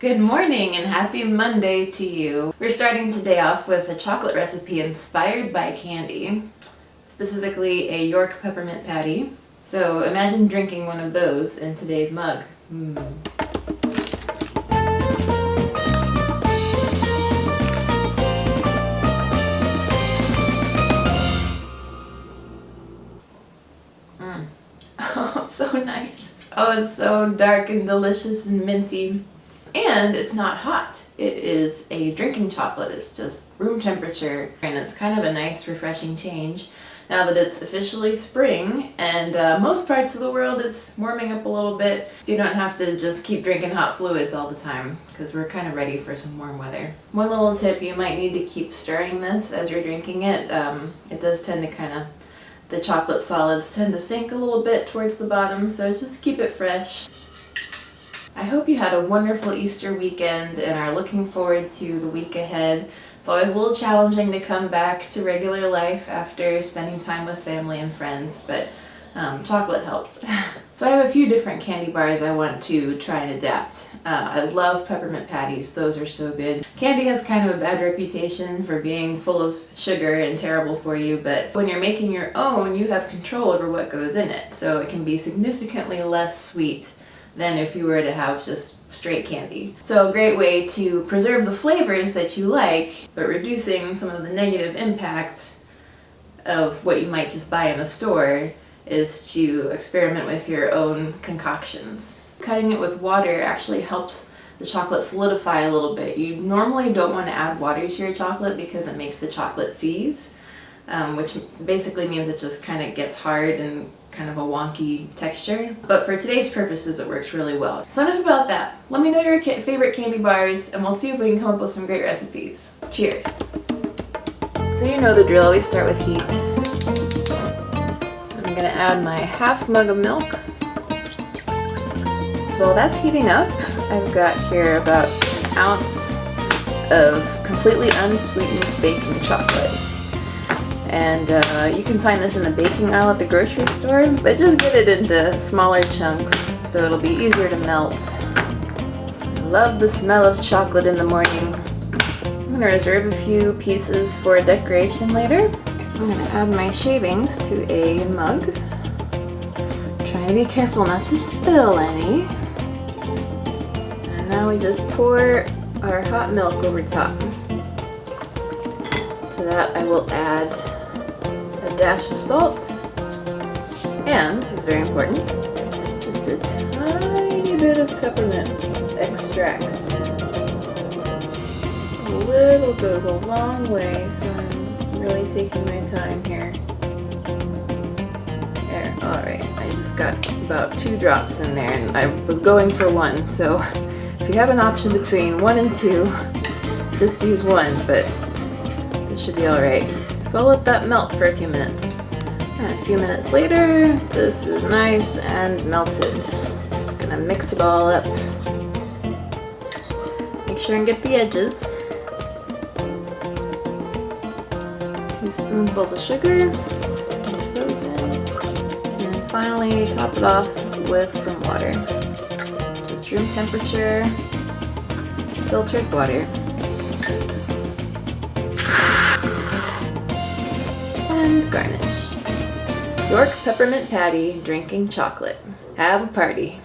Good morning and happy Monday to you. We're starting today off with a chocolate recipe inspired by candy, specifically a York Peppermint Pattie. So imagine drinking one of those in today's mug. Oh, it's so nice. Oh, it's so dark and delicious and minty. And it's not hot. It is a drinking chocolate. It's just room temperature, and it's kind of a nice, refreshing change now that it's officially spring, and most parts of the world it's warming up a little bit, so you don't have to just keep drinking hot fluids all the time, because we're kind of ready for some warm weather. One little tip, you might need to keep stirring this as you're drinking it. It does tend to the chocolate solids tend to sink a little bit towards the bottom, so just keep it fresh. I hope you had a wonderful Easter weekend and are looking forward to the week ahead. It's always a little challenging to come back to regular life after spending time with family and friends, but chocolate helps. So I have a few different candy bars I want to try and adapt. I love peppermint patties. Those are so good. Candy has kind of a bad reputation for being full of sugar and terrible for you, but when you're making your own, you have control over what goes in it, so it can be significantly less sweet than if you were to have just straight candy. So a great way to preserve the flavors that you like, but reducing some of the negative impact of what you might just buy in the store, is to experiment with your own concoctions. Cutting it with water actually helps the chocolate solidify a little bit. You normally don't want to add water to your chocolate because it makes the chocolate seize, which basically means it just kind of gets hard and kind of a wonky texture. But for today's purposes, it works really well. So enough about that. Let me know your favorite candy bars, and we'll see if we can come up with some great recipes. Cheers! So you know the drill, we start with heat. I'm gonna add my half mug of milk. So while that's heating up, I've got here about an ounce of completely unsweetened baking chocolate. And you can find this in the baking aisle at the grocery store, but just get it into smaller chunks so it'll be easier to melt. I love the smell of chocolate in the morning. I'm going to reserve a few pieces for decoration later. So I'm going to add my shavings to a mug. Trying to be careful not to spill any. And now we just pour our hot milk over top. To that I will add a dash of salt, and, it's very important, just a tiny bit of peppermint extract. A little goes a long way, so I'm really taking my time here. There, alright, I just got about 2 drops in there, and I was going for 1, so if you have an option between 1 and 2, just use 1, but this should be alright. So I'll let that melt for a few minutes. And a few minutes later, this is nice and melted. Just gonna mix it all up. Make sure and get the edges. 2 spoonfuls of sugar. Mix those in. And finally, top it off with some water. Just room temperature, filtered water. And garnish. York Peppermint Pattie drinking chocolate. Have a party.